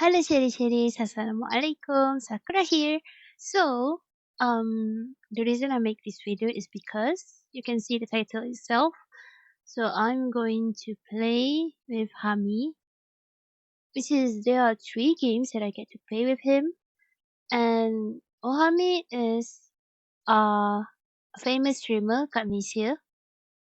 Hello Cherry, Assalamualaikum, Sakura here. So, the reason I make this video is because you can see the title itself. So I'm going to play with Hami, which is there are 3 games that I get to play with him. And Ohami is a famous streamer kat Malaysia.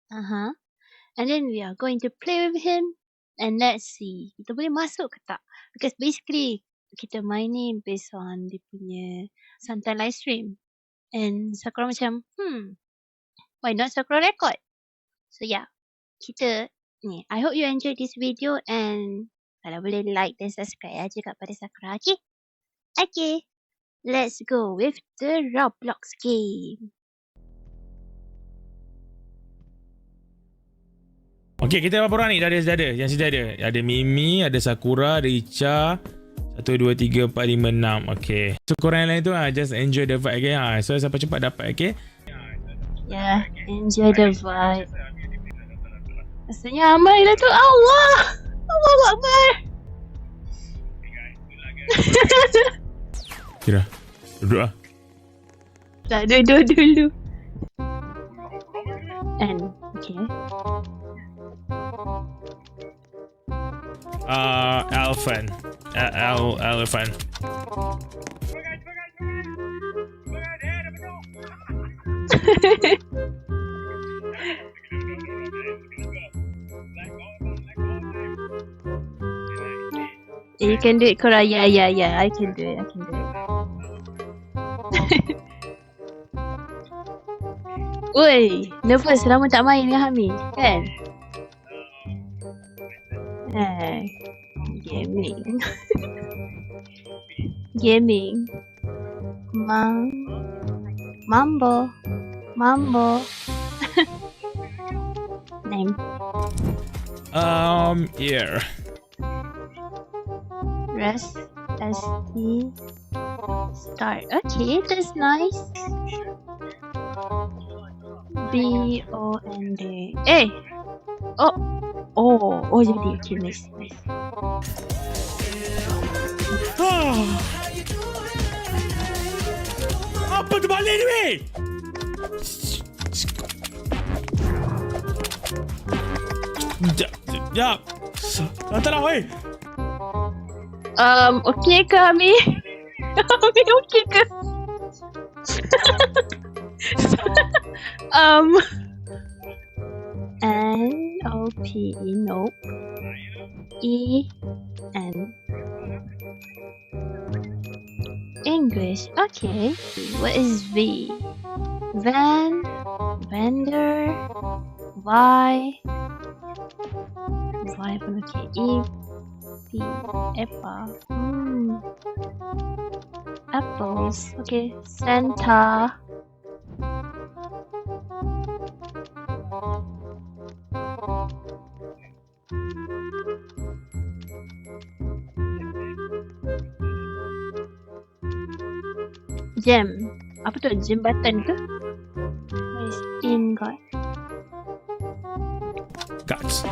And then we are going to play with him. And let's see, kita boleh masuk ke tak? Because basically, kita main ni based on dia punya santai live stream. And Sakura macam, why not Sakura record? So yeah, kita ni. I hope you enjoyed this video and kalau boleh like dan subscribe aja pada Sakura, okay? Okay, let's go with the Roblox game. Okay, kita berapa orang ni? Dah ada. Yang sudah ada. Ada Mimi, ada Sakura, ada Icha. 1, 2, 3, 4, 5, 6. Okay. So, korang yang lain tu just enjoy the vibe, okay? So, siapa cepat dapat, okay? Yeah, enjoy the vibe. Rasanya amal lah tu. Allah! Allah Akbar! Kira. Duduk lah. Tak, duduk dulu. And, okay. Elephant. Elephant. You can do it, Cora. Yeah. I can do it. Oi, nervous lama tak main dengan Hami, kan? Gaming. Mambo. Name. Here. Rest. ST. Start. Okay, that's nice. BOND. Eh! Oh, jadi. Okay, nice. Apa terbalik ni, weh? Sekejap. Lantar lah, weh. Okay ke, Hami? Hami, okay ke? N-O-P, nope. E-N. English, okay. What is V? Vendor, Y pun okay. E, P, Apple. Apples, okay. Santa. Jam. Apa tu? Jembatan ke? Nice. In God. Guts.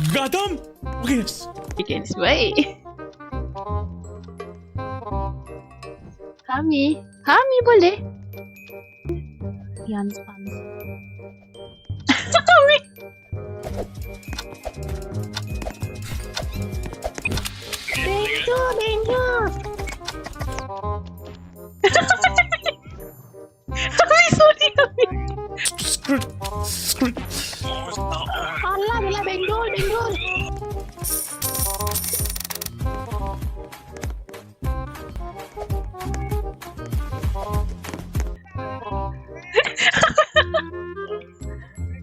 Gotham? Okay, yes. Against way. Hami boleh? Beyond spans. Hami. Danger. Hami, sorry Hami. Screw. Alah, bila benggol.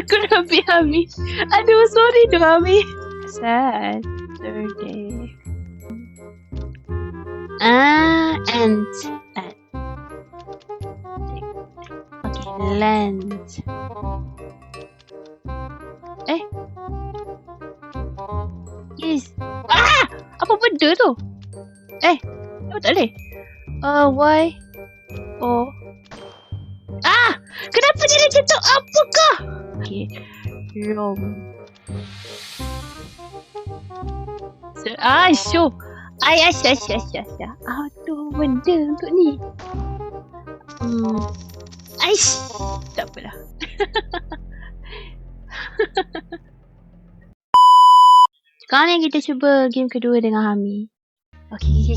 Kenapa Hami? Aduh, sorry tu Hami. Saturday. Ant. Okay, land. Yes. Apa benda tu? Apa tak boleh? Y. O. Kenapa dia macam tu? Apakah? Okay. Rom. Syuh. Syah. Aduh, benda untuk ni. Tak apalah. Sekarang ni kita cuba game kedua dengan Hami. Okay.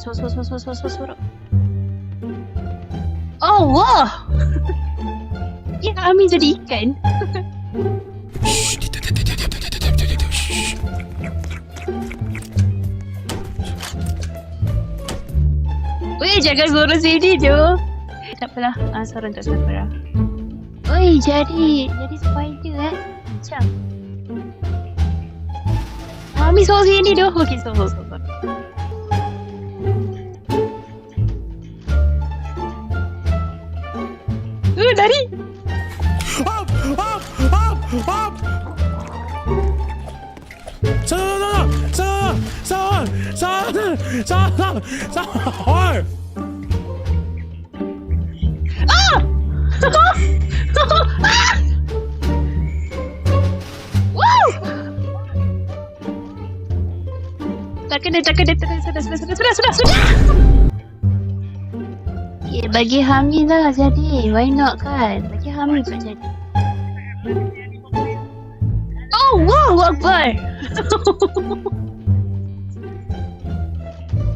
Sorok. Oh, wah! Ya, Hami jadi ikan. Weh, jangan suruh sini tu. Tak apalah. Suruh untuk Sakura. Oi, jadi spider Macam. Hami suruh sini tu. Okey, suruh. Dari. Hop. Sabar. Wow! Tak kena. Sudah. Okay, bagi Hami lah jadi. Why not kan? Bagi Hami pun jadi. Oh, wow, Akbar.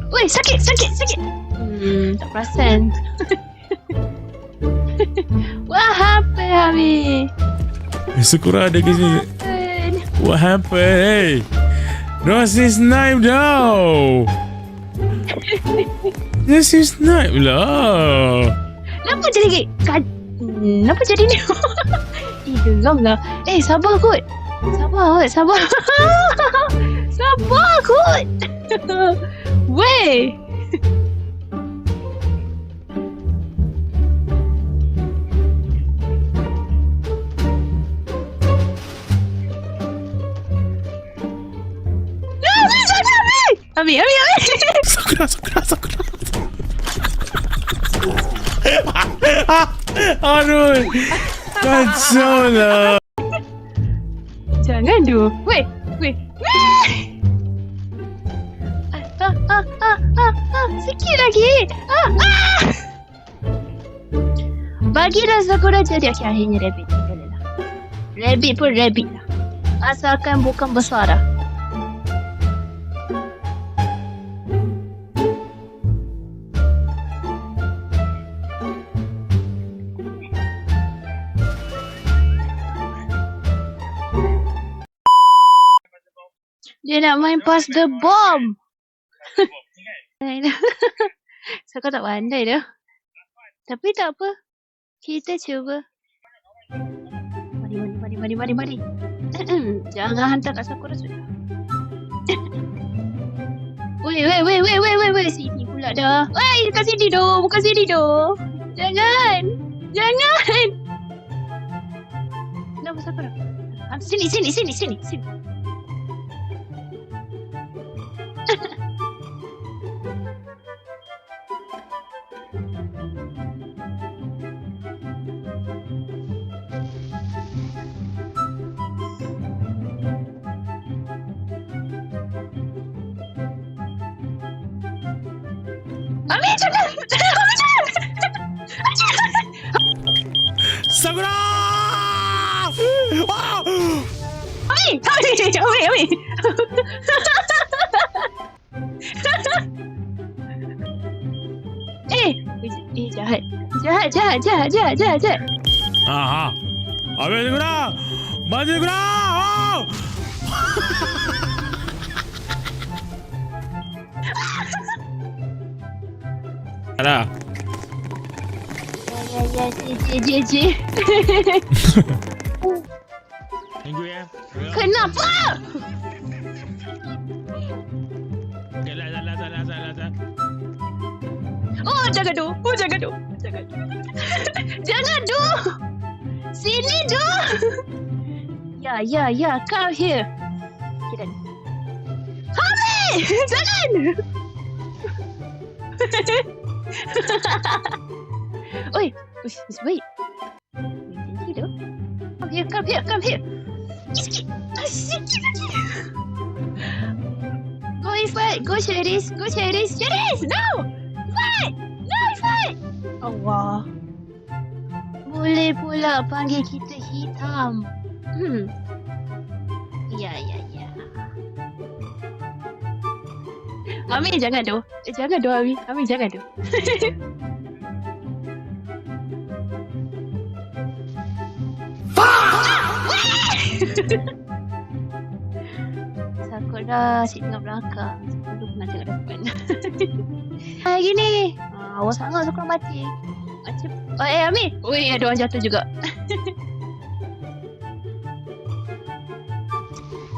Weh, sakit. Tak perasan. What happened, Hami? Sakura ada ke sini? What happened? Hey, Ross is knife now. This is knife lah. Kenapa jadi Kenapa jadi ni? Geram lah. Sabar kot. Sabar kot. Weh. Ami. Sakura. Aduh. Kacau lah. Jangan tu. Weh. Sikit lagi. Bagilah Sakura jadi. Okay, akhirnya rabbit. Rabbit pun rabbit lah. Asalkan bukan besar dah. Dia nak main pass the bomb. So kau tak pandai dah. Tapi tak apa. Kita cuba. Mari. Jangan hantar kat Sakura sudah. Weh. Sini pula dah. Weh, dekat sini doh. Bukan sini doh. Jangan. Kenapa Sakura? Sini. Ami, jangan! Sakura! Wow! Ami! Jahat. Aha. Habis Sakura! Maju Sakura! Oh! Ada. Ya. Tunggu ya. Kenapa? Salah. Oh, jangan tu. Jangan tu. Sini tu. Ya. Come here. Kita. Hami! Jangan. Oi, wait. Tinggi tu. Come here. Sikit lagi. fight. Go Sherris. Go Sherris. Sherris, no! Fight! No, fight! Allah. Boleh pula panggil kita hitam. Ya. Ami jangan tu. Jangan tu Ami. Ami jangan tu. Sakura asyik tengok belakang. Sakura pernah tengok depan. Gini. Awas sangat Sakura mati. Macam Ami. Ui, ada orang jatuh juga.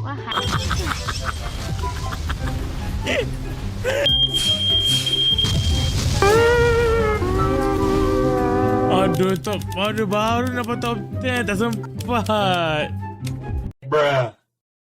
Wah. Aduh, baru dapat top 10. Tak sempat. Bruh.